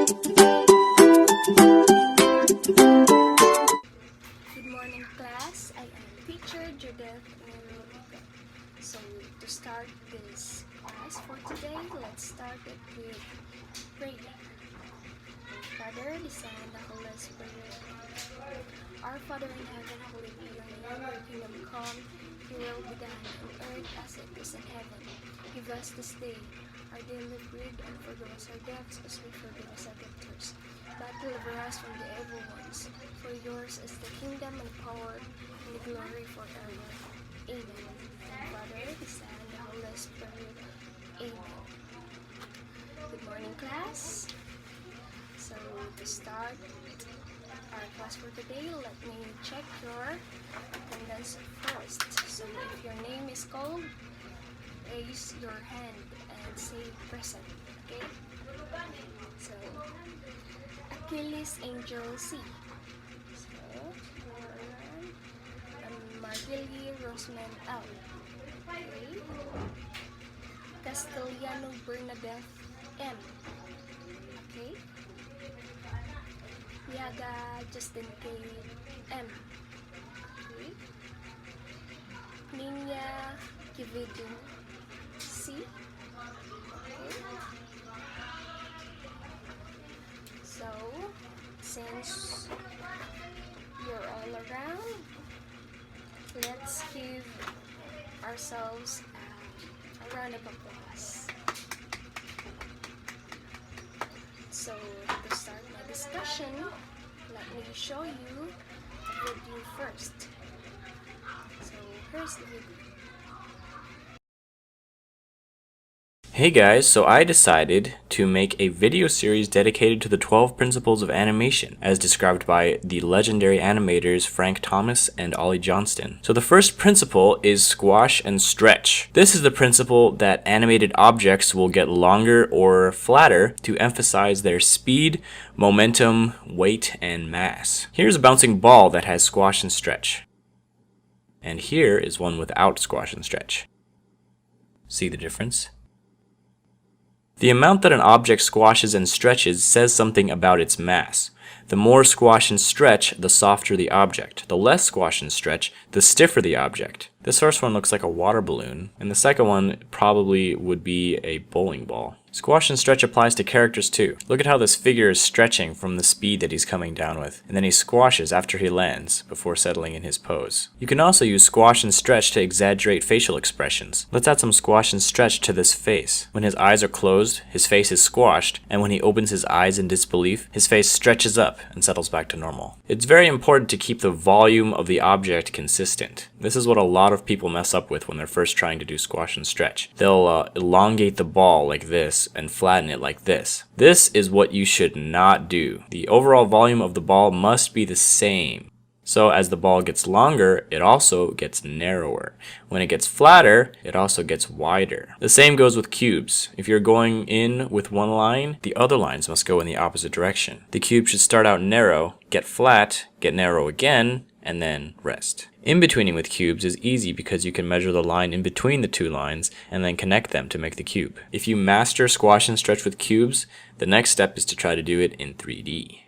Good morning, class. I am teacher Judith Nerolica. So, to start this class for today, let's start it with prayer. Father, the Son, and the Holy Spirit. Our Father in heaven, hallowed be your name. Your kingdom come. Your will be done on earth as it is in heaven. Give us this day our daily bread, and forgive us our debts as we forgive our debtors. But deliver us from the evil ones. For yours is the kingdom and power and the glory forever. Amen. Father, the Son, and the Holy Spirit. Amen. Good morning, class. So, to start our class for today, let me check your attendance first. So, if your name is called, raise your hand and say present. Okay? So, Achilles Angel C. So, Margili Roseman L. Okay? Castellano Bernadette M. Okay? Yaga Justin K. M. Okay? Ninya Kividu C. Okay? So, since you're all around, let's give ourselves a round of applause. So, to start my discussion, let me show you a video first. So, here's the video. Hey guys, so I decided to make a video series dedicated to the 12 principles of animation, as described by the legendary animators Frank Thomas and Ollie Johnston. So the first principle is squash and stretch. This is the principle that animated objects will get longer or flatter to emphasize their speed, momentum, weight, and mass. Here's a bouncing ball that has squash and stretch. And here is one without squash and stretch. See the difference? The amount that an object squashes and stretches says something about its mass. The more squash and stretch, the softer the object. The less squash and stretch, the stiffer the object. This first one looks like a water balloon, and the second one probably would be a bowling ball. Squash and stretch applies to characters too. Look at how this figure is stretching from the speed that he's coming down with, and then he squashes after he lands before settling in his pose. You can also use squash and stretch to exaggerate facial expressions. Let's add some squash and stretch to this face. When his eyes are closed, his face is squashed, and when he opens his eyes in disbelief, his face stretches up and settles back to normal. It's very important to keep the volume of the object consistent. This is what a lot of people mess up with when they're first trying to do squash and stretch. They'll elongate the ball like this and flatten it like this. This is what you should not do. The overall volume of the ball must be the same. So as the ball gets longer, it also gets narrower. When it gets flatter, it also gets wider. The same goes with cubes. If you're going in with one line, the other lines must go in the opposite direction. The cube should start out narrow, get flat, get narrow again, and then rest. In-betweening with cubes is easy because you can measure the line in between the two lines and then connect them to make the cube. If you master squash and stretch with cubes, the next step is to try to do it in 3D.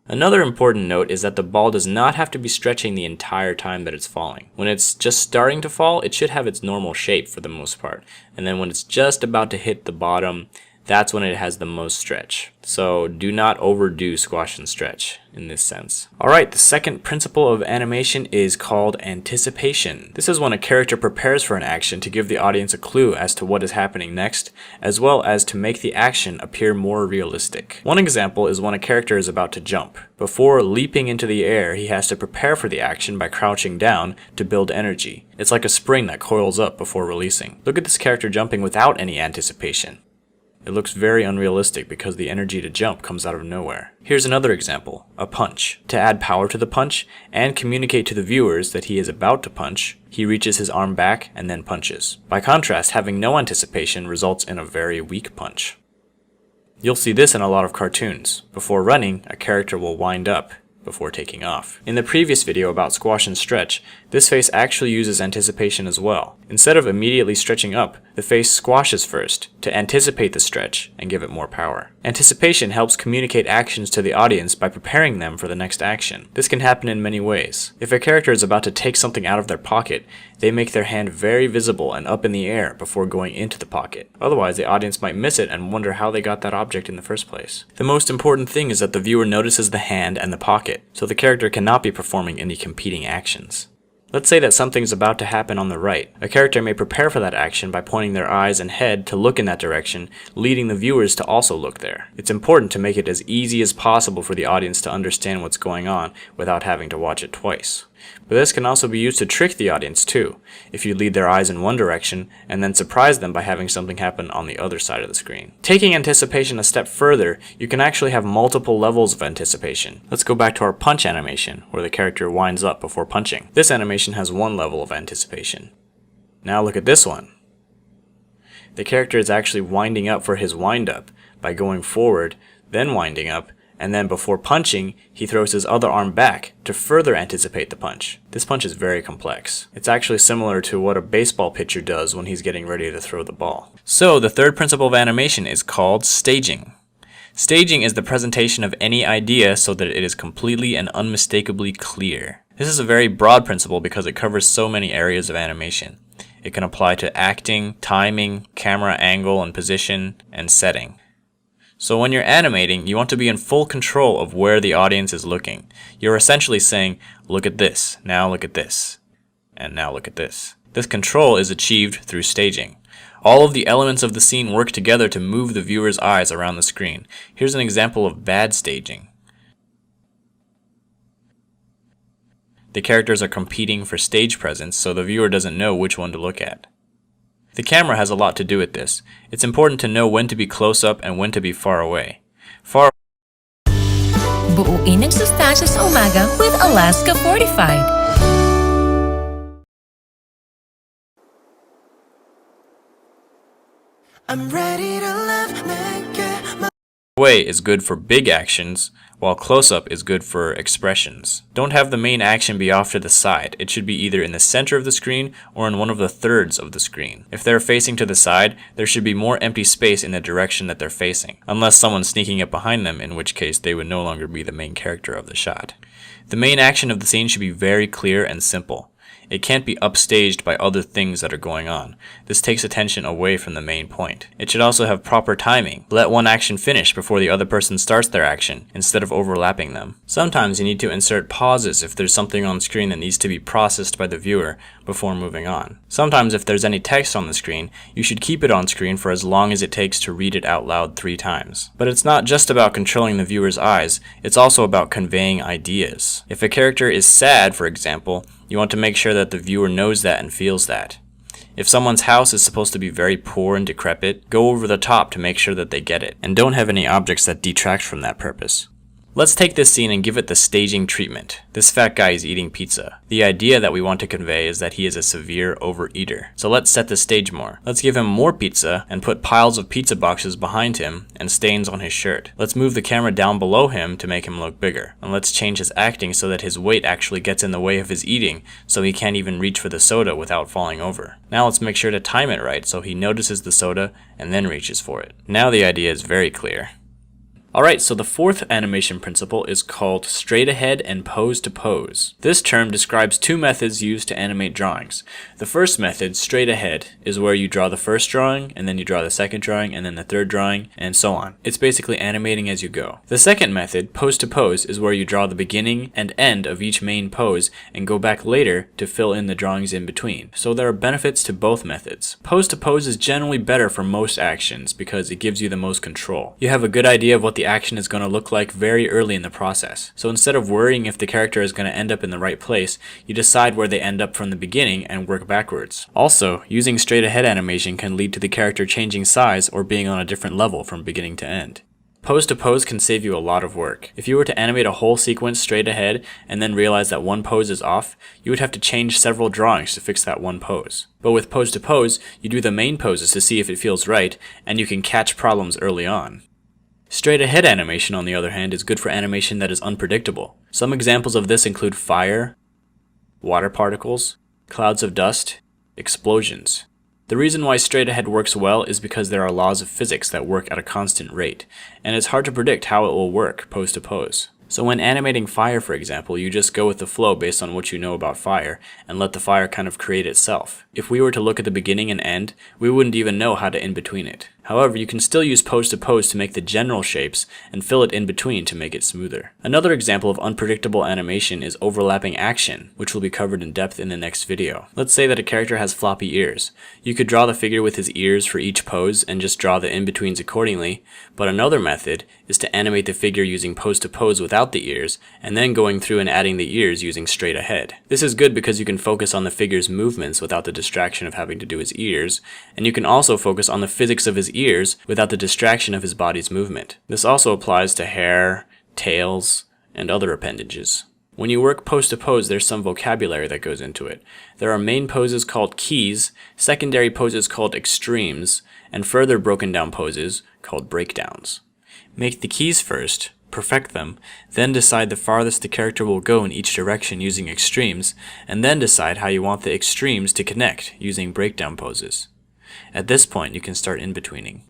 Another important note is that the ball does not have to be stretching the entire time that it's falling. When it's just starting to fall, it should have its normal shape for the most part. And then when it's just about to hit the bottom, that's when it has the most stretch. So do not overdo squash and stretch in this sense. Alright, the second principle of animation is called anticipation. This is when a character prepares for an action to give the audience a clue as to what is happening next, as well as to make the action appear more realistic. One example is when a character is about to jump. Before leaping into the air, he has to prepare for the action by crouching down to build energy. It's like a spring that coils up before releasing. Look at this character jumping without any anticipation. It looks very unrealistic because the energy to jump comes out of nowhere. Here's another example, a punch. To add power to the punch and communicate to the viewers that he is about to punch, he reaches his arm back and then punches. By contrast, having no anticipation results in a very weak punch. You'll see this in a lot of cartoons. Before running, a character will wind up before taking off. In the previous video about squash and stretch, this face actually uses anticipation as well. Instead of immediately stretching up, The face squashes first, to anticipate the stretch and give it more power. Anticipation helps communicate actions to the audience by preparing them for the next action. This can happen in many ways. If a character is about to take something out of their pocket, they make their hand very visible and up in the air before going into the pocket. Otherwise, the audience might miss it and wonder how they got that object in the first place. The most important thing is that the viewer notices the hand and the pocket, so the character cannot be performing any competing actions. Let's say that something's about to happen on the right. A character may prepare for that action by pointing their eyes and head to look in that direction, leading the viewers to also look there. It's important to make it as easy as possible for the audience to understand what's going on without having to watch it twice. But this can also be used to trick the audience too, if you lead their eyes in one direction and then surprise them by having something happen on the other side of the screen. Taking anticipation a step further, you can actually have multiple levels of anticipation. Let's go back to our punch animation, where the character winds up before punching. This animation has one level of anticipation. Now look at this one. The character is actually winding up for his wind up by going forward, then winding up, and then before punching, he throws his other arm back to further anticipate the punch. This punch is very complex. It's actually similar to what a baseball pitcher does when he's getting ready to throw the ball. So the third principle of animation is called staging. Staging is the presentation of any idea so that it is completely and unmistakably clear. This is a very broad principle because it covers so many areas of animation. It can apply to acting, timing, camera angle and position, and setting. So when you're animating, you want to be in full control of where the audience is looking. You're essentially saying, look at this, now look at this, and now look at this. This control is achieved through staging. All of the elements of the scene work together to move the viewer's eyes around the screen. Here's an example of bad staging. The characters are competing for stage presence, so the viewer doesn't know which one to look at. The camera has a lot to do with this. It's important to know when to be close up and when to be far away. Buuin ang sustansya sa umaga with Alaska Fortified. I'm ready to love, make it my Away is good for big actions, while close-up is good for expressions. Don't have the main action be off to the side. It should be either in the center of the screen or in one of the thirds of the screen. If they're facing to the side, there should be more empty space in the direction that they're facing, unless someone's sneaking up behind them, in which case they would no longer be the main character of the shot. The main action of the scene should be very clear and simple. It can't be upstaged by other things that are going on. This takes attention away from the main point. It should also have proper timing. Let one action finish before the other person starts their action, instead of overlapping them. Sometimes you need to insert pauses if there's something on screen that needs to be processed by the viewer before moving on. Sometimes if there's any text on the screen, you should keep it on screen for as long as it takes to read it out loud 3 times. But it's not just about controlling the viewer's eyes, it's also about conveying ideas. If a character is sad, for example, you want to make sure that the viewer knows that and feels that. If someone's house is supposed to be very poor and decrepit, go over the top to make sure that they get it, and don't have any objects that detract from that purpose. Let's take this scene and give it the staging treatment. This fat guy is eating pizza. The idea that we want to convey is that he is a severe overeater. So let's set the stage more. Let's give him more pizza and put piles of pizza boxes behind him and stains on his shirt. Let's move the camera down below him to make him look bigger. And let's change his acting so that his weight actually gets in the way of his eating, so he can't even reach for the soda without falling over. Now let's make sure to time it right so he notices the soda and then reaches for it. Now the idea is very clear. Alright, so the fourth animation principle is called straight ahead and pose to pose. This term describes 2 methods used to animate drawings. The first method, straight ahead, is where you draw the first drawing, and then you draw the second drawing, and then the third drawing, and so on. It's basically animating as you go. The second method, pose to pose, is where you draw the beginning and end of each main pose and go back later to fill in the drawings in between. So there are benefits to both methods. Pose to pose is generally better for most actions because it gives you the most control. You have a good idea of what the action is going to look like very early in the process. So instead of worrying if the character is going to end up in the right place, you decide where they end up from the beginning and work backwards. Also, using straight ahead animation can lead to the character changing size or being on a different level from beginning to end. Pose to pose can save you a lot of work. If you were to animate a whole sequence straight ahead and then realize that one pose is off, you would have to change several drawings to fix that one pose. But with pose to pose, you do the main poses to see if it feels right, and you can catch problems early on. Straight ahead animation, on the other hand, is good for animation that is unpredictable. Some examples of this include fire, water particles, clouds of dust, explosions. The reason why straight ahead works well is because there are laws of physics that work at a constant rate, and it's hard to predict how it will work pose to pose. So when animating fire, for example, you just go with the flow based on what you know about fire, and let the fire kind of create itself. If we were to look at the beginning and end, we wouldn't even know how to in between it. However, you can still use pose to pose to make the general shapes, and fill it in between to make it smoother. Another example of unpredictable animation is overlapping action, which will be covered in depth in the next video. Let's say that a character has floppy ears. You could draw the figure with his ears for each pose and just draw the in-betweens accordingly, but another method is to animate the figure using pose to pose without the ears, and then going through and adding the ears using straight ahead. This is good because you can focus on the figure's movements without the distraction of having to do his ears, and you can also focus on the physics of his ears without the distraction of his body's movement. This also applies to hair, tails, and other appendages. When you work pose to pose, there's some vocabulary that goes into it. There are main poses called keys, secondary poses called extremes, and further broken down poses called breakdowns. Make the keys first, perfect them, then decide the farthest the character will go in each direction using extremes, and then decide how you want the extremes to connect using breakdown poses. At this point, you can start in-betweening.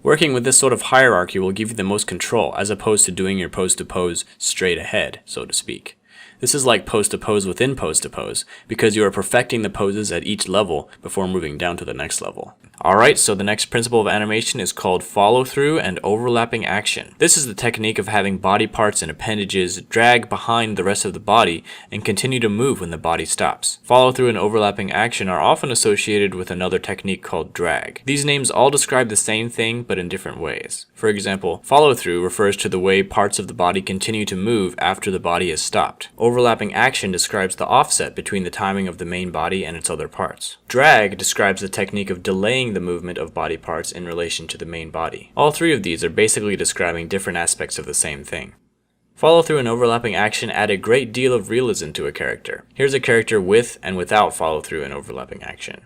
Working with this sort of hierarchy will give you the most control, as opposed to doing your pose to pose straight ahead, so to speak. This is like pose to pose within pose to pose, because you are perfecting the poses at each level before moving down to the next level. Alright, so the next principle of animation is called follow-through and overlapping action. This is the technique of having body parts and appendages drag behind the rest of the body and continue to move when the body stops. Follow-through and overlapping action are often associated with another technique called drag. These names all describe the same thing but in different ways. For example, follow-through refers to the way parts of the body continue to move after the body has stopped. Overlapping action describes the offset between the timing of the main body and its other parts. Drag describes the technique of delaying the movement of body parts in relation to the main body. All three of these are basically describing different aspects of the same thing. Follow-through and overlapping action add a great deal of realism to a character. Here's a character with and without follow-through and overlapping action.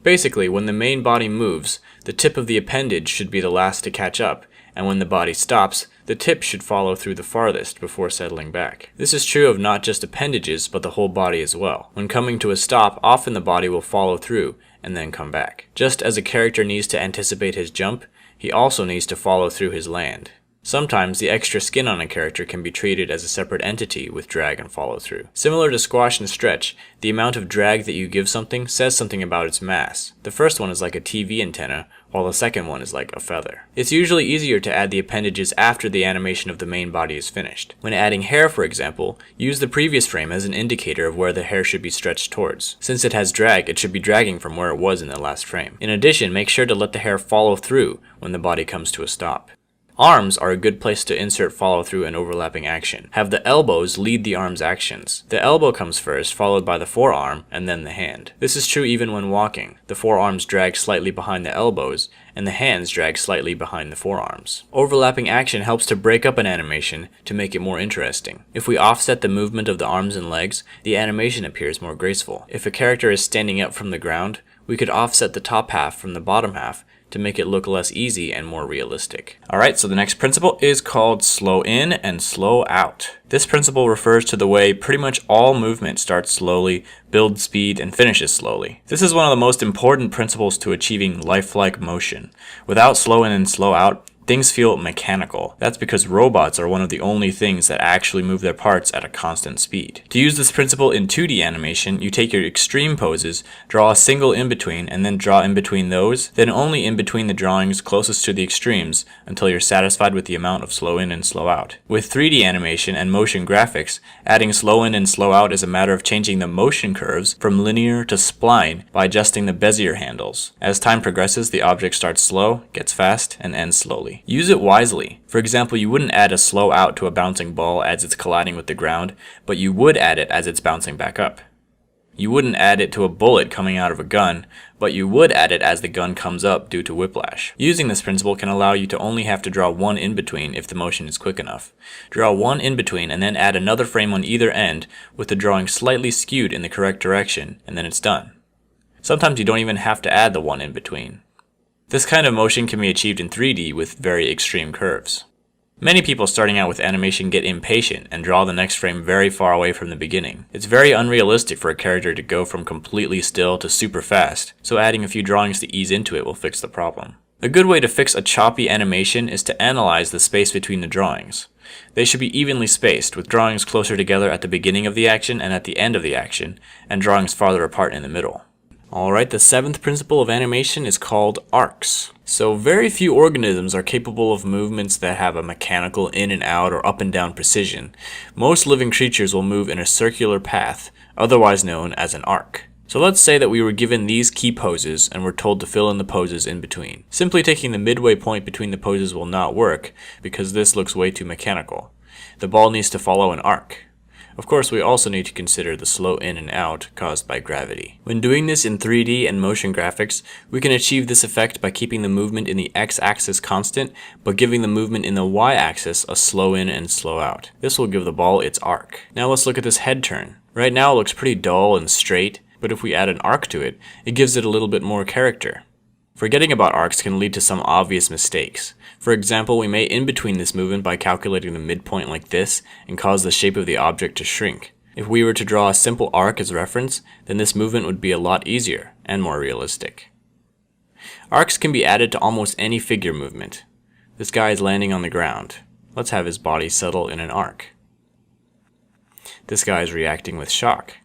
Basically, when the main body moves, the tip of the appendage should be the last to catch up, and when the body stops, the tip should follow through the farthest before settling back. This is true of not just appendages, but the whole body as well. When coming to a stop, often the body will follow through and then come back. Just as a character needs to anticipate his jump, he also needs to follow through his land. Sometimes the extra skin on a character can be treated as a separate entity with drag and follow through. Similar to squash and stretch, the amount of drag that you give something says something about its mass. The first one is like a TV antenna, while the second one is like a feather. It's usually easier to add the appendages after the animation of the main body is finished. When adding hair, for example, use the previous frame as an indicator of where the hair should be stretched towards. Since it has drag, it should be dragging from where it was in the last frame. In addition, make sure to let the hair follow through when the body comes to a stop. Arms are a good place to insert follow-through and overlapping action. Have the elbows lead the arm's actions. The elbow comes first, followed by the forearm, and then the hand. This is true even when walking. The forearms drag slightly behind the elbows, and the hands drag slightly behind the forearms. Overlapping action helps to break up an animation to make it more interesting. If we offset the movement of the arms and legs, the animation appears more graceful. If a character is standing up from the ground, we could offset the top half from the bottom half to make it look less easy and more realistic. Alright, so the next principle is called slow in and slow out. This principle refers to the way pretty much all movement starts slowly, builds speed, and finishes slowly. This is one of the most important principles to achieving lifelike motion. Without slow in and slow out, things feel mechanical. That's because robots are one of the only things that actually move their parts at a constant speed. To use this principle in 2D animation, you take your extreme poses, draw a single in-between, and then draw in between those, then only in between the drawings closest to the extremes until you're satisfied with the amount of slow in and slow out. With 3D animation and motion graphics, adding slow in and slow out is a matter of changing the motion curves from linear to spline by adjusting the Bezier handles. As time progresses, the object starts slow, gets fast, and ends slowly. Use it wisely. For example, you wouldn't add a slow out to a bouncing ball as it's colliding with the ground, but you would add it as it's bouncing back up. You wouldn't add it to a bullet coming out of a gun, but you would add it as the gun comes up due to whiplash. Using this principle can allow you to only have to draw one in-between if the motion is quick enough. Draw one in-between and then add another frame on either end with the drawing slightly skewed in the correct direction, and then it's done. Sometimes you don't even have to add the one in-between. This kind of motion can be achieved in 3D with very extreme curves. Many people starting out with animation get impatient and draw the next frame very far away from the beginning. It's very unrealistic for a character to go from completely still to super fast, so adding a few drawings to ease into it will fix the problem. A good way to fix a choppy animation is to analyze the space between the drawings. They should be evenly spaced, with drawings closer together at the beginning of the action and at the end of the action, and drawings farther apart in the middle. Alright, the 7th principle of animation is called arcs. So very few organisms are capable of movements that have a mechanical in and out or up and down precision. Most living creatures will move in a circular path, otherwise known as an arc. So let's say that we were given these key poses and were told to fill in the poses in between. Simply taking the midway point between the poses will not work, because this looks way too mechanical. The ball needs to follow an arc. Of course, we also need to consider the slow in and out caused by gravity. When doing this in 3D and motion graphics, we can achieve this effect by keeping the movement in the x-axis constant, but giving the movement in the y-axis a slow in and slow out. This will give the ball its arc. Now let's look at this head turn. Right now it looks pretty dull and straight, but if we add an arc to it, it gives it a little bit more character. Forgetting about arcs can lead to some obvious mistakes. For example, we may in-between this movement by calculating the midpoint like this and cause the shape of the object to shrink. If we were to draw a simple arc as reference, then this movement would be a lot easier and more realistic. Arcs can be added to almost any figure movement. This guy is landing on the ground. Let's have his body settle in an arc. This guy is reacting with shock.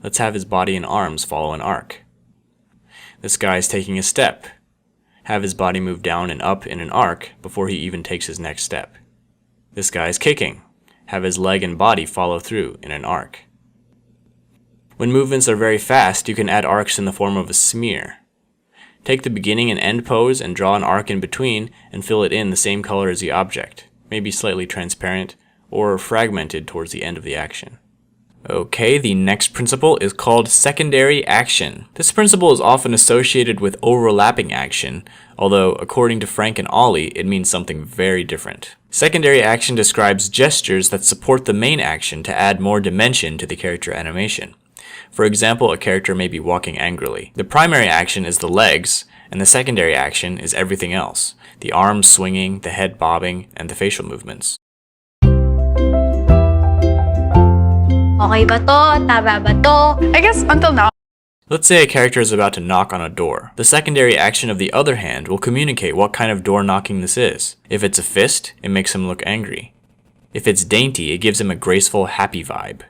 Let's have his body and arms follow an arc. This guy is taking a step. Have his body move down and up in an arc before he even takes his next step. This guy is kicking. Have his leg and body follow through in an arc. When movements are very fast, you can add arcs in the form of a smear. Take the beginning and end pose and draw an arc in between and fill it in the same color as the object, maybe slightly transparent or fragmented towards the end of the action. Okay, the next principle is called secondary action. This principle is often associated with overlapping action, although according to Frank and Ollie, it means something very different. Secondary action describes gestures that support the main action to add more dimension to the character animation. For example, a character may be walking angrily. The primary action is the legs, and the secondary action is everything else. The arms swinging, the head bobbing, and the facial movements. Okay ba to? Tama ba to? I guess until now. Let's say a character is about to knock on a door. The secondary action of the other hand will communicate what kind of door knocking this is. If it's a fist, it makes him look angry. If it's dainty, it gives him a graceful, happy vibe.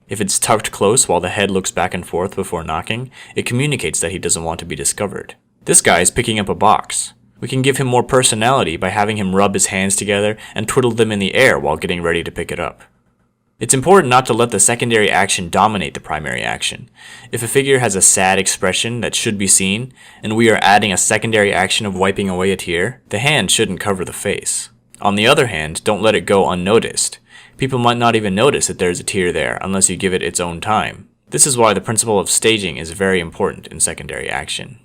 If it's tucked close while the head looks back and forth before knocking, it communicates that he doesn't want to be discovered. This guy is picking up a box. We can give him more personality by having him rub his hands together and twiddle them in the air while getting ready to pick it up. It's important not to let the secondary action dominate the primary action. If a figure has a sad expression that should be seen, and we are adding a secondary action of wiping away a tear, the hand shouldn't cover the face. On the other hand, don't let it go unnoticed. People might not even notice that there's a tear there unless you give it its own time. This is why the principle of staging is very important in secondary action.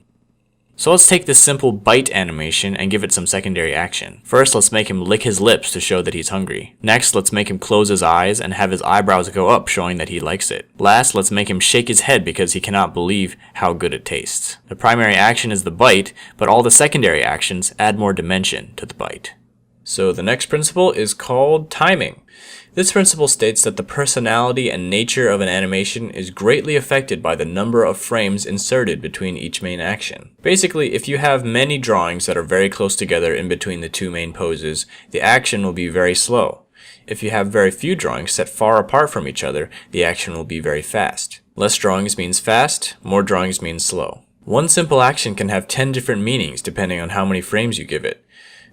So let's take this simple bite animation and give it some secondary action. First, let's make him lick his lips to show that he's hungry. Next, let's make him close his eyes and have his eyebrows go up, showing that he likes it. Last, let's make him shake his head because he cannot believe how good it tastes. The primary action is the bite, but all the secondary actions add more dimension to the bite. So the next principle is called timing. This principle states that the personality and nature of an animation is greatly affected by the number of frames inserted between each main action. Basically, if you have many drawings that are very close together in between the two main poses, the action will be very slow. If you have very few drawings set far apart from each other, the action will be very fast. Less drawings means fast, more drawings means slow. One simple action can have 10 different meanings depending on how many frames you give it.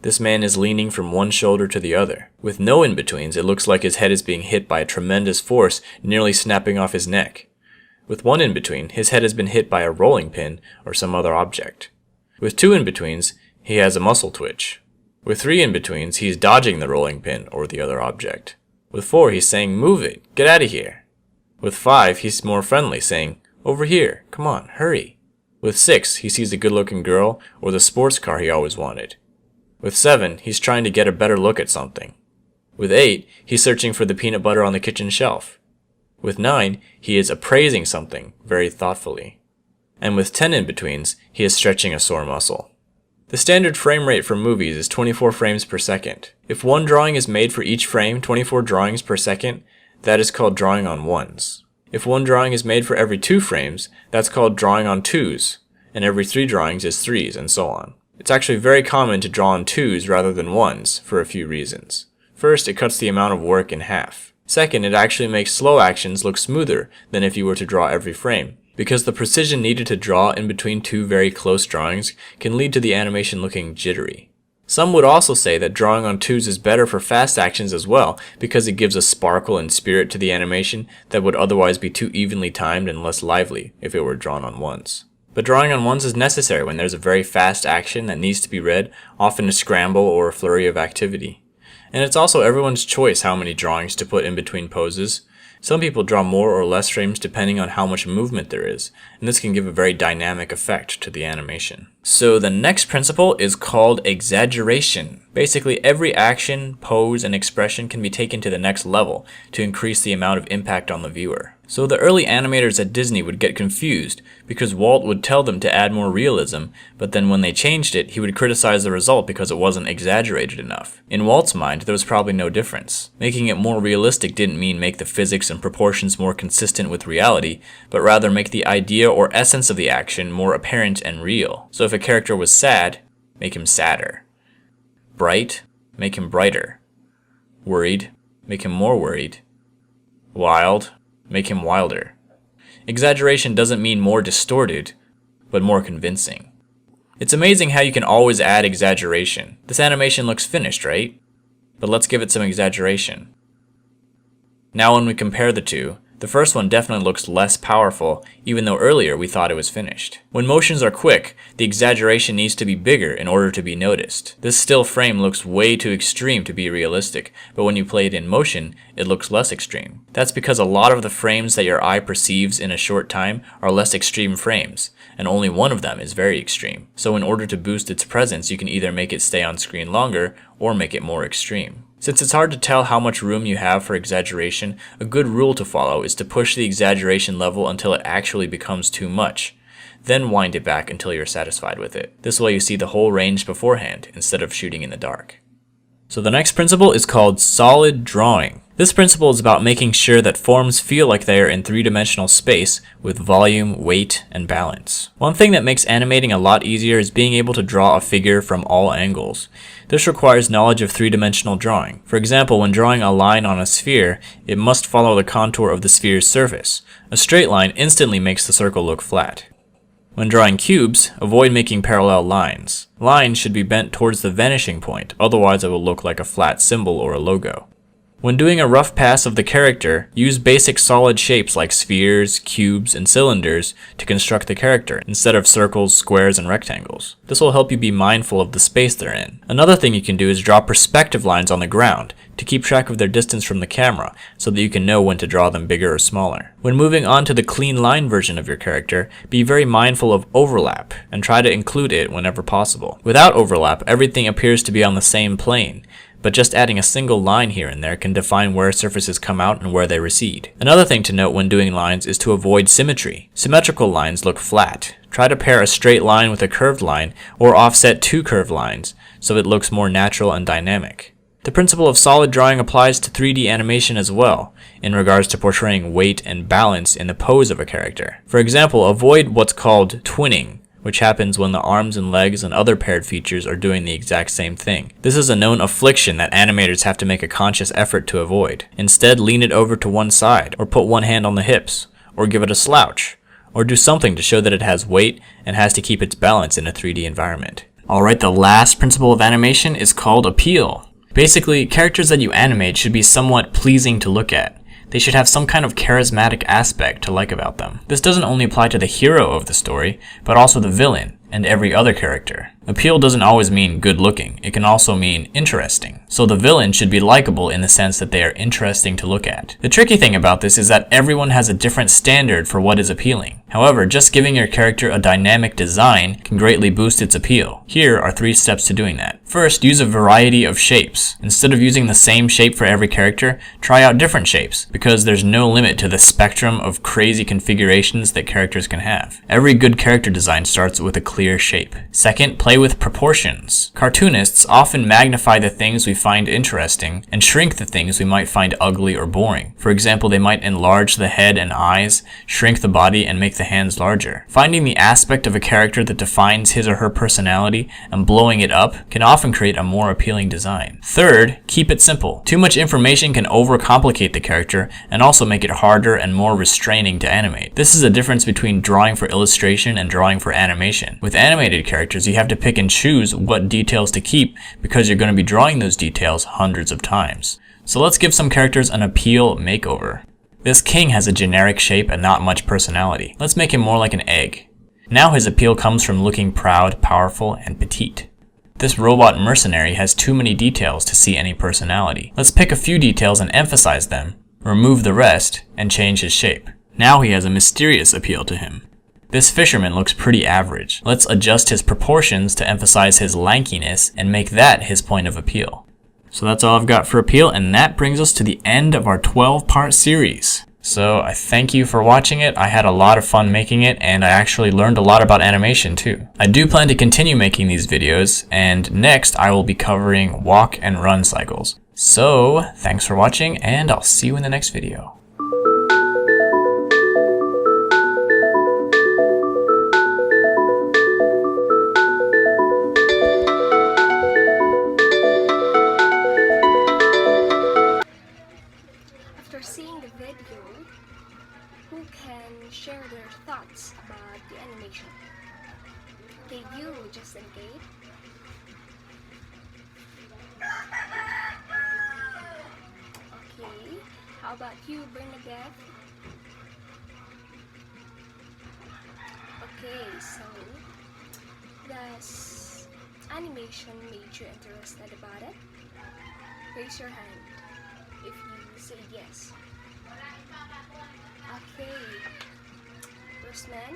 This man is leaning from one shoulder to the other. With no in-betweens, it looks like his head is being hit by a tremendous force, nearly snapping off his neck. With one in-between, his head has been hit by a rolling pin or some other object. With two in-betweens, he has a muscle twitch. With three in-betweens, he's dodging the rolling pin or the other object. With four, he's saying, "Move it, get out of here." With five, he's more friendly, saying, "Over here, come on, hurry." With six, he sees the good-looking girl or the sports car he always wanted. With 7, he's trying to get a better look at something. With 8, he's searching for the peanut butter on the kitchen shelf. With 9, he is appraising something very thoughtfully. And with 10 in-betweens, he is stretching a sore muscle. The standard frame rate for movies is 24 frames per second. If one drawing is made for each frame, 24 drawings per second, that is called drawing on ones. If one drawing is made for every 2 frames, that's called drawing on 2s, and every 3 drawings is 3s, and so on. It's actually very common to draw on 2s rather than 1s for a few reasons. First, it cuts the amount of work in half. Second, it actually makes slow actions look smoother than if you were to draw every frame, because the precision needed to draw in between 2 very close drawings can lead to the animation looking jittery. Some would also say that drawing on 2s is better for fast actions as well, because it gives a sparkle and spirit to the animation that would otherwise be too evenly timed and less lively if it were drawn on 1s. But drawing on 1s is necessary when there's a very fast action that needs to be read, often a scramble or a flurry of activity. And it's also everyone's choice how many drawings to put in between poses. Some people draw more or less frames depending on how much movement there is, and this can give a very dynamic effect to the animation. So the next principle is called exaggeration. Basically, every action, pose, and expression can be taken to the next level to increase the amount of impact on the viewer. So the early animators at Disney would get confused because Walt would tell them to add more realism, but then when they changed it, he would criticize the result because it wasn't exaggerated enough. In Walt's mind, there was probably no difference. Making it more realistic didn't mean make the physics and proportions more consistent with reality, but rather make the idea or essence of the action more apparent and real. So if a character was sad, make him sadder. Bright, make him brighter. Worried, make him more worried. Wild, make him wilder. Exaggeration doesn't mean more distorted, but more convincing. It's amazing how you can always add exaggeration. This animation looks finished, right? But let's give it some exaggeration. Now when we compare the two, the first one definitely looks less powerful, even though earlier we thought it was finished. When motions are quick, the exaggeration needs to be bigger in order to be noticed. This still frame looks way too extreme to be realistic, but when you play it in motion, it looks less extreme. That's because a lot of the frames that your eye perceives in a short time are less extreme frames, and only one of them is very extreme. So in order to boost its presence, you can either make it stay on screen longer, or make it more extreme. Since it's hard to tell how much room you have for exaggeration, a good rule to follow is to push the exaggeration level until it actually becomes too much. Then wind it back until you're satisfied with it. This way you see the whole range beforehand instead of shooting in the dark. So the next principle is called solid drawing. This principle is about making sure that forms feel like they are in 3-dimensional space with volume, weight, and balance. One thing that makes animating a lot easier is being able to draw a figure from all angles. This requires knowledge of 3-dimensional drawing. For example, when drawing a line on a sphere, it must follow the contour of the sphere's surface. A straight line instantly makes the circle look flat. When drawing cubes, avoid making parallel lines. Lines should be bent towards the vanishing point, otherwise it will look like a flat symbol or a logo. When doing a rough pass of the character, use basic solid shapes like spheres, cubes, and cylinders to construct the character, instead of circles, squares, and rectangles. This will help you be mindful of the space they're in. Another thing you can do is draw perspective lines on the ground to keep track of their distance from the camera, so that you can know when to draw them bigger or smaller. When moving on to the clean line version of your character, be very mindful of overlap, and try to include it whenever possible. Without overlap, everything appears to be on the same plane, but just adding a single line here and there can define where surfaces come out and where they recede. Another thing to note when doing lines is to avoid symmetry. Symmetrical lines look flat. Try to pair a straight line with a curved line, or offset 2 curved lines, so it looks more natural and dynamic. The principle of solid drawing applies to 3D animation as well, in regards to portraying weight and balance in the pose of a character. For example, avoid what's called twinning, which happens when the arms and legs and other paired features are doing the exact same thing. This is a known affliction that animators have to make a conscious effort to avoid. Instead, lean it over to one side, or put one hand on the hips, or give it a slouch, or do something to show that it has weight and has to keep its balance in a 3D environment. Alright, the last principle of animation is called appeal. Basically, characters that you animate should be somewhat pleasing to look at. They should have some kind of charismatic aspect to like about them. This doesn't only apply to the hero of the story, but also the villain and every other character. Appeal doesn't always mean good looking, it can also mean interesting. So the villain should be likable in the sense that they are interesting to look at. The tricky thing about this is that everyone has a different standard for what is appealing. However, just giving your character a dynamic design can greatly boost its appeal. Here are 3 steps to doing that. First, use a variety of shapes. Instead of using the same shape for every character, try out different shapes, because there's no limit to the spectrum of crazy configurations that characters can have. Every good character design starts with a clear shape. Second, play with proportions. Cartoonists often magnify the things we find interesting and shrink the things we might find ugly or boring. For example, they might enlarge the head and eyes, shrink the body, and make the hands larger. Finding the aspect of a character that defines his or her personality and blowing it up can often create a more appealing design. Third, keep it simple. Too much information can overcomplicate the character and also make it harder and more restraining to animate. This is a difference between drawing for illustration and drawing for animation. With animated characters, you have to pick and choose what details to keep because you're going to be drawing those details hundreds of times. So let's give some characters an appeal makeover. This king has a generic shape and not much personality. Let's make him more like an egg. Now his appeal comes from looking proud, powerful, and petite. This robot mercenary has too many details to see any personality. Let's pick a few details and emphasize them, remove the rest, and change his shape. Now he has a mysterious appeal to him. This fisherman looks pretty average. Let's adjust his proportions to emphasize his lankiness and make that his point of appeal. So that's all I've got for appeal, and that brings us to the end of our 12-part series. So I thank you for watching it. I had a lot of fun making it, and I actually learned a lot about animation too. I do plan to continue making these videos, and next I will be covering walk and run cycles. So thanks for watching, and I'll see you in the next video. After seeing the video, who can share their thoughts about the animation? Okay, you, Justin Kate. Okay, how about you, Bernadette? Okay, so does animation made you interested about it? Raise your hand if you say yes. Okay, first man.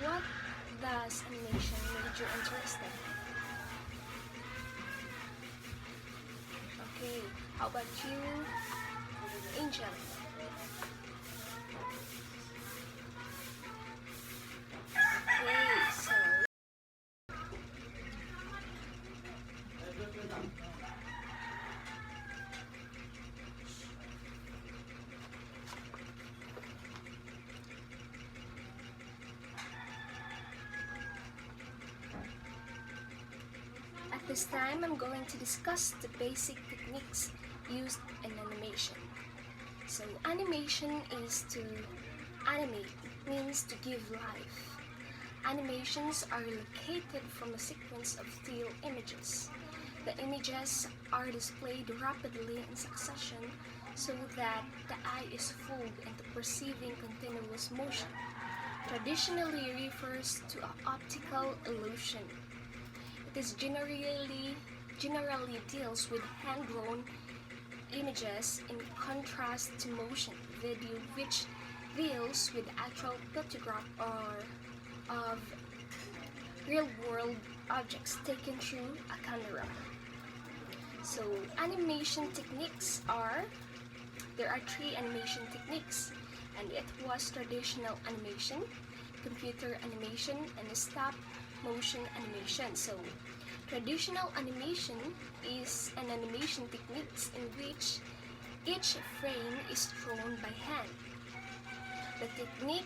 What does animation made you interested? Okay, how about you, Angel? Okay, so at this time, I'm going to discuss the basic techniques used in animation. So animation is to animate, means to give life. Animations are located from a sequence of still images. The images are displayed rapidly in succession so that the eye is fooled into perceiving continuous motion. Traditionally refers to an optical illusion. It is generally deals with hand-drawn images in contrast to motion video, which deals with actual photograph or of real-world objects taken through a camera. So animation techniques there are three animation techniques, and it was traditional animation, computer animation, and stop motion animation. So traditional animation is an animation technique in which each frame is drawn by hand. The technique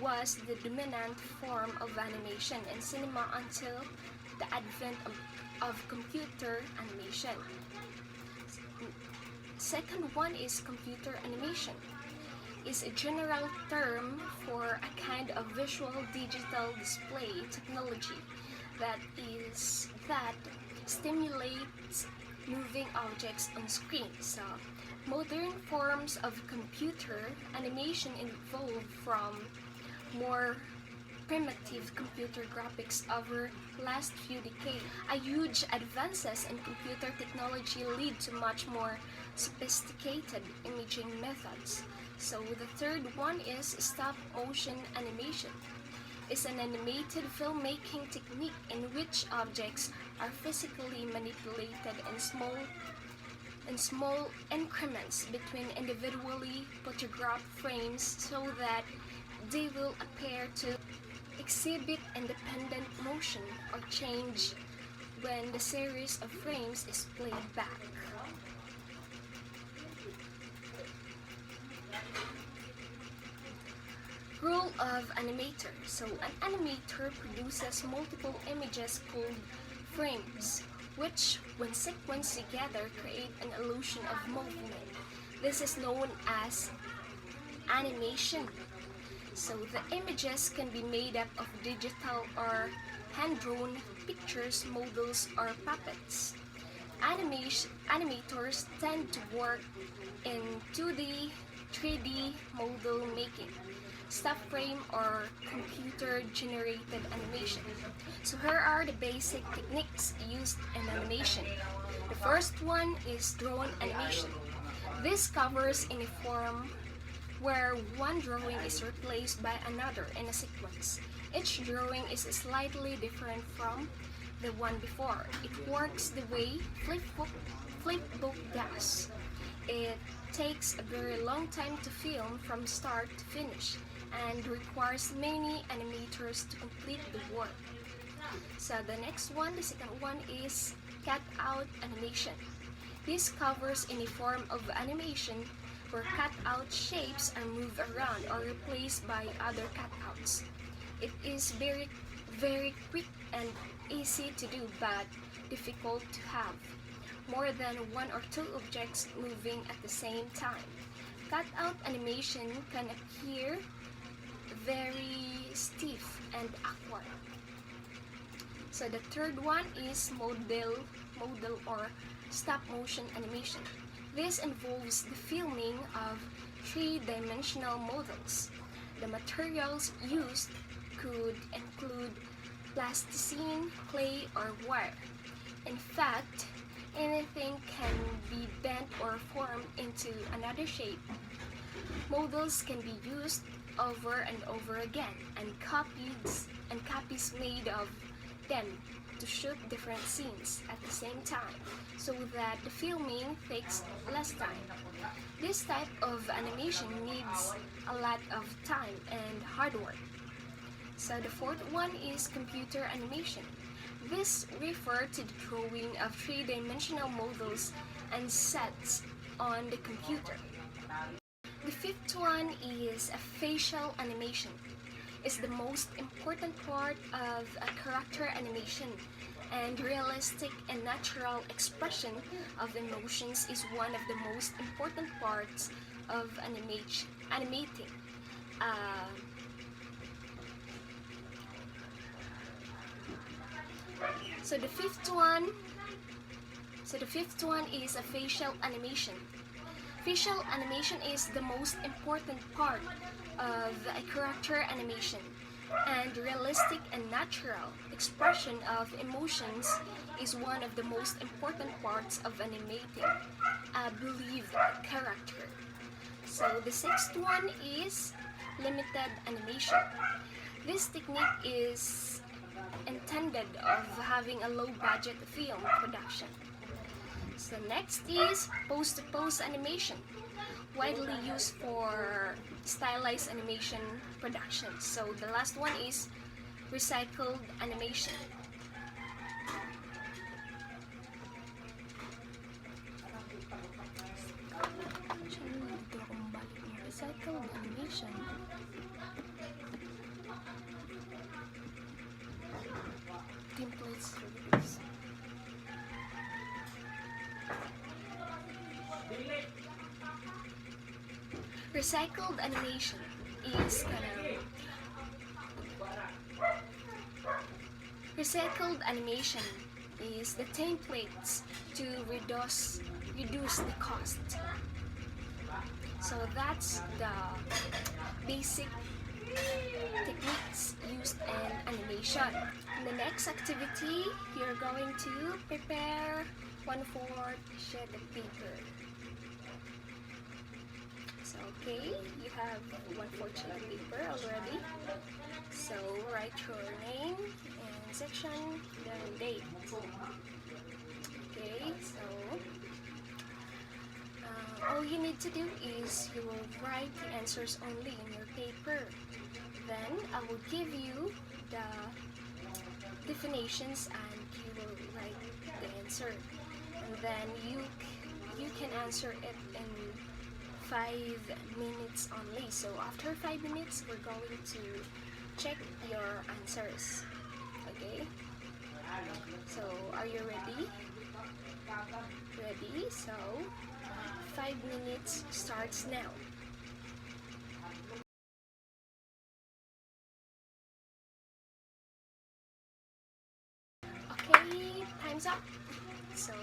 was the dominant form of animation in cinema until the advent of computer animation. Second one is computer animation. Is a general term for a kind of visual digital display technology that stimulates moving objects on screen. So modern forms of computer animation evolved from more primitive computer graphics over last few decades. A huge advances in computer technology lead to much more sophisticated imaging methods. So the third one is stop motion animation. It's an animated filmmaking technique in which objects are physically manipulated in small increments between individually photographed frames so that they will appear to exhibit independent motion or change when the series of frames is played back. Role of animator. So an animator produces multiple images called frames, which when sequenced together create an illusion of movement. This is known as animation. So the images can be made up of digital or hand-drawn pictures, models, or puppets. Animators tend to work in 2D, 3D model making, stop frame, or computer-generated animation. So here are the basic techniques used in animation. The first one is drone animation. This covers any form where one drawing is replaced by another in a sequence. Each drawing is slightly different from the one before. It works the way flipbook does. It takes a very long time to film from start to finish and requires many animators to complete the work. So the next one, the second one, is cutout animation. This covers any form of animation where cutout shapes are moved around or replaced by other cutouts. It is very quick and easy to do, but difficult to have more than one or two objects moving at the same time. Cutout animation can appear very stiff and awkward. So the third one is model or stop motion animation. This involves the filming of three-dimensional models. The materials used could include plasticine, clay, or wire. In fact, anything can be bent or formed into another shape. Models can be used over and over again, and copies made of them to shoot different scenes at the same time so that the filming takes less time. This type of animation needs a lot of time and hard work. So the fourth one is computer animation. This refers to the drawing of three-dimensional models and sets on the computer. The fifth one is a facial animation. It's the most important part of a character animation, and realistic and natural expression of emotions is one of the most important parts of animating. So the fifth one is a facial animation. Facial animation is the most important part of a character animation, and realistic and natural expression of emotions is one of the most important parts of animating a believed character. So the sixth one is limited animation. This technique is intended of having a low budget film production. So next is post-to-pose animation, widely used for stylized animation production. So the last one is recycled animation. Recycled animation. Templates. Recycled animation is the templates to reduce the cost. So that's the basic techniques used in animation. In the next activity, you're going to prepare 1/4 sheet of paper. So okay, you have 1/4 sheet of paper already. So write your name and section, then date. Okay, so all you need to do is you will write the answers only in your paper. Then I will give you the definitions and you will write the answer. And then you can answer it in 5 minutes only. So after 5 minutes, we're going to check your answers. Okay? So are you ready? Ready? So 5 minutes starts now. Okay, time's up. So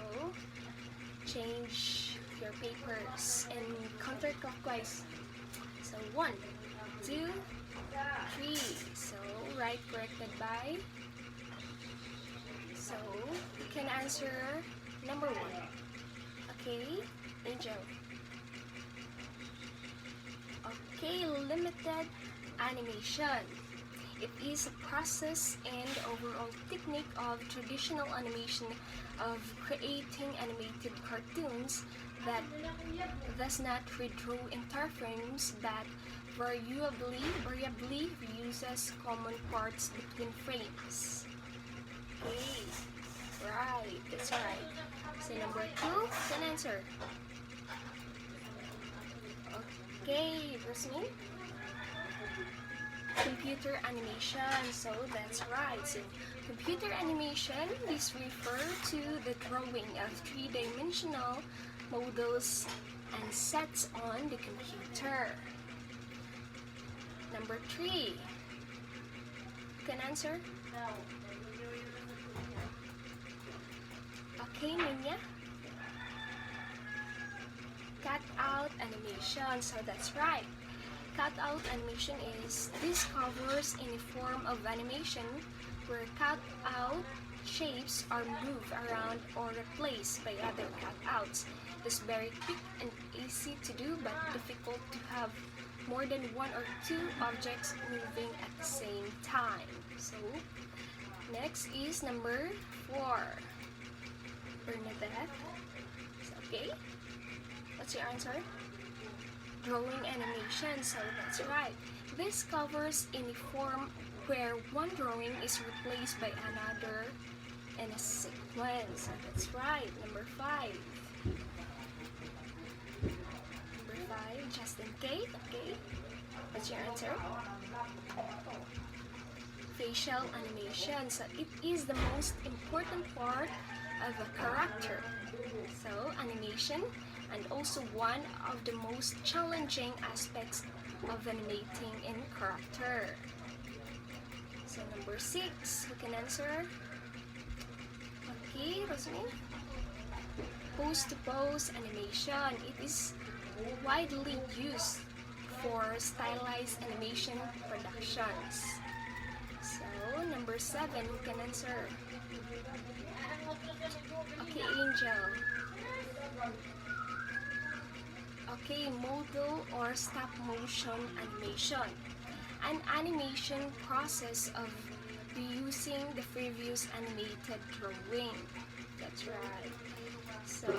change your papers in counterclockwise. So 1, 2, 3. So right corrected by. So you can answer number 1. Okay, Angel. Okay, limited animation. It is a process and overall technique of traditional animation of creating animated cartoons that does not redraw entire frames but variably reuses common parts between frames. Okay, right, that's right. So number 2, can answer. Okay, Rosmin. Computer animation, so that's right. So computer animation is referred to the drawing of 3-dimensional models and sets on the computer. Number 3, you can answer. Okay, Ninya. Cut-out animation, so that's right. Cut-out animation is this covers any form of animation where cut-out shapes are moved around or replaced by other cutouts. It's very quick and easy to do but difficult to have more than 1 or 2 objects moving at the same time. So next is number 4. Bernadette. Okay. What's your answer? Drawing animation, so that's right. This covers any form where one drawing is replaced by another in a sequence. So that's right. Number 5. Number 5, Justin Kate. Okay. What's your answer? Facial animation. So it is the most important part of a character. So animation, and also one of the most challenging aspects of animating in character. So number 6, who can answer? Okay, Rosamine. Pose-to-pose animation. It is widely used for stylized animation productions. So number 7, who can answer? Okay, Angel. Okay, model or stop motion animation. An animation process of reusing the previous animated drawing. That's right. So,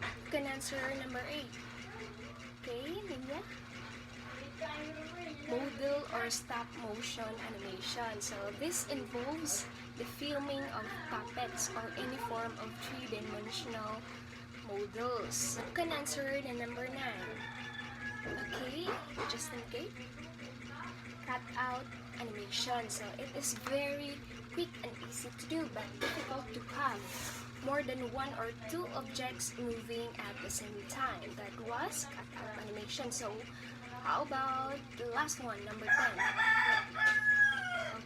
you can answer number 8. Okay, Ninja? Model or stop motion animation. So, this involves the filming of puppets or any form of 3-dimensional models. You can answer the number 9. Okay, just in case. Cut out animation. So it is very quick and easy to do but difficult to have more than 1 or 2 objects moving at the same time. That was cut out animation. So how about the last one, number 10?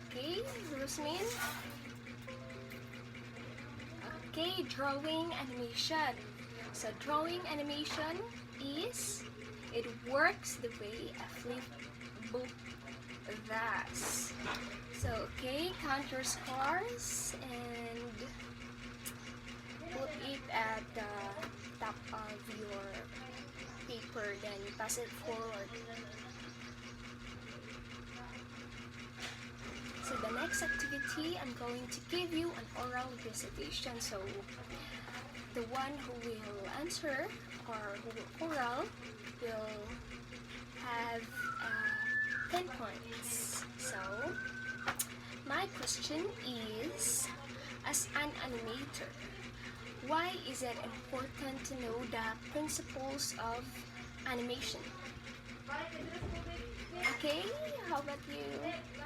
Okay, Rosamine. Okay, drawing animation. So drawing animation is, it works the way a flip book does. So okay, count your scores and put it at the top of your paper, then pass it forward. So the next activity, I'm going to give you an oral recitation. So the one who will answer or who will oral will have 10 points. So, my question is, as an animator, why is it important to know the principles of animation? Okay, how about you,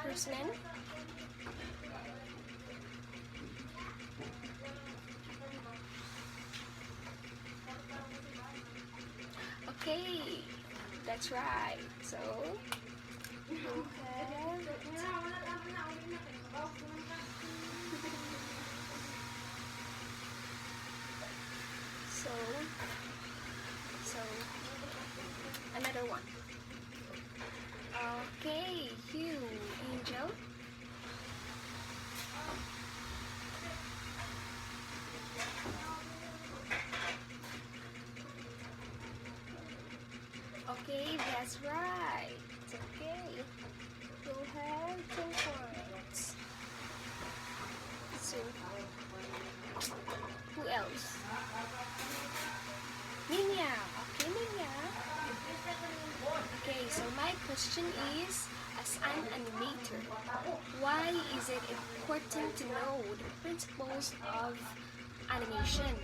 Rusman? Okay, that's right. So, you have so, so, another one. Okay, you, Angel. Okay, that's right. Okay, you'll have 10 points. So, who else? Ninya. Okay, Ninya. Okay, so my question is, as an animator, why is it important to know the principles of animation?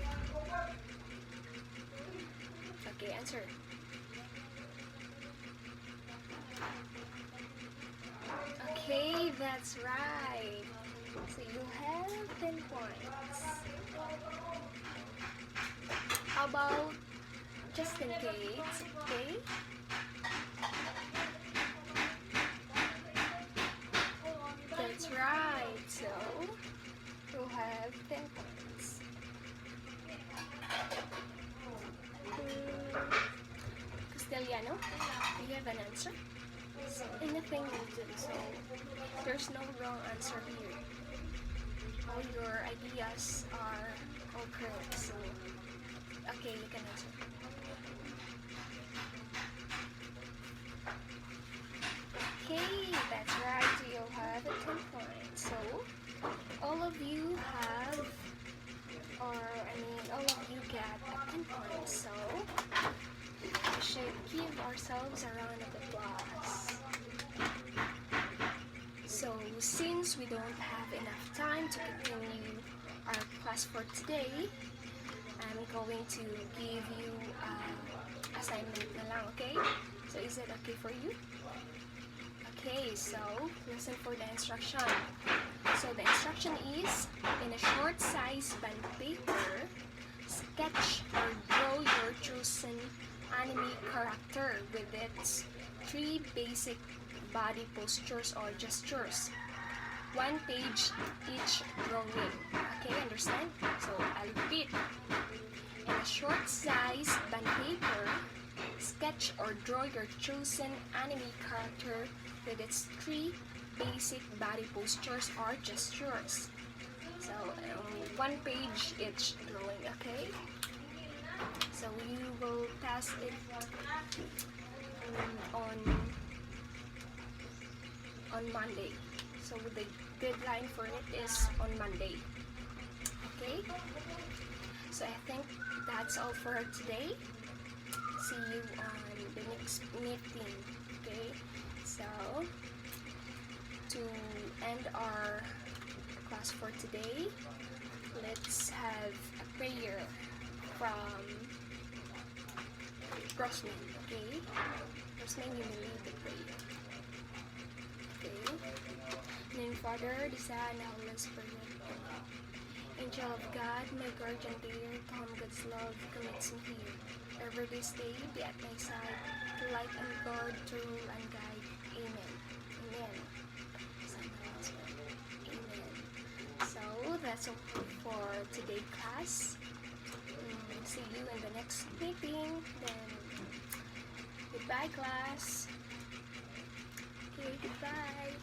Okay, answer. Okay, that's right. So you have 10 points. How about just in case, okay? That's right. So you have 10 points. Castellano, do you have an answer? So anything will do. So there's no wrong answer here. All your ideas are all correct. So okay, you can answer. Okay, that's right. You'll have 10 points. So all of you have, all of you get 10 points. So we should give ourselves a round of applause. So since we don't have enough time to continue our class for today, I'm going to give you assignment na lang, okay? So is it okay for you? Okay, so listen for the instruction. So the instruction is, in a short size band paper, sketch or draw your chosen anime character with its 3 basic body postures or gestures. 1 page each drawing. Okay, understand? So I'll repeat. In a short size band paper, sketch or draw your chosen anime character with its 3 basic body postures or gestures. So 1 page each drawing, okay? So you will pass it on Monday. So the deadline for it is on Monday. Okay? So I think that's all for today. See you on the next meeting. Okay? So to end our class for today, let's have a prayer from Rosman. Okay? Rosman, you may lead the prayer. Okay? Name Father, the Son, and the Holy Spirit. Amen. Angel of God, my guardian dear, to whom God's love commits me here. Ever this day, be at my side, to light and guard, to rule and guide. Amen. Amen. Amen. So, that's all for today's class. See you in the next meeting. Then, goodbye class. Okay, goodbye.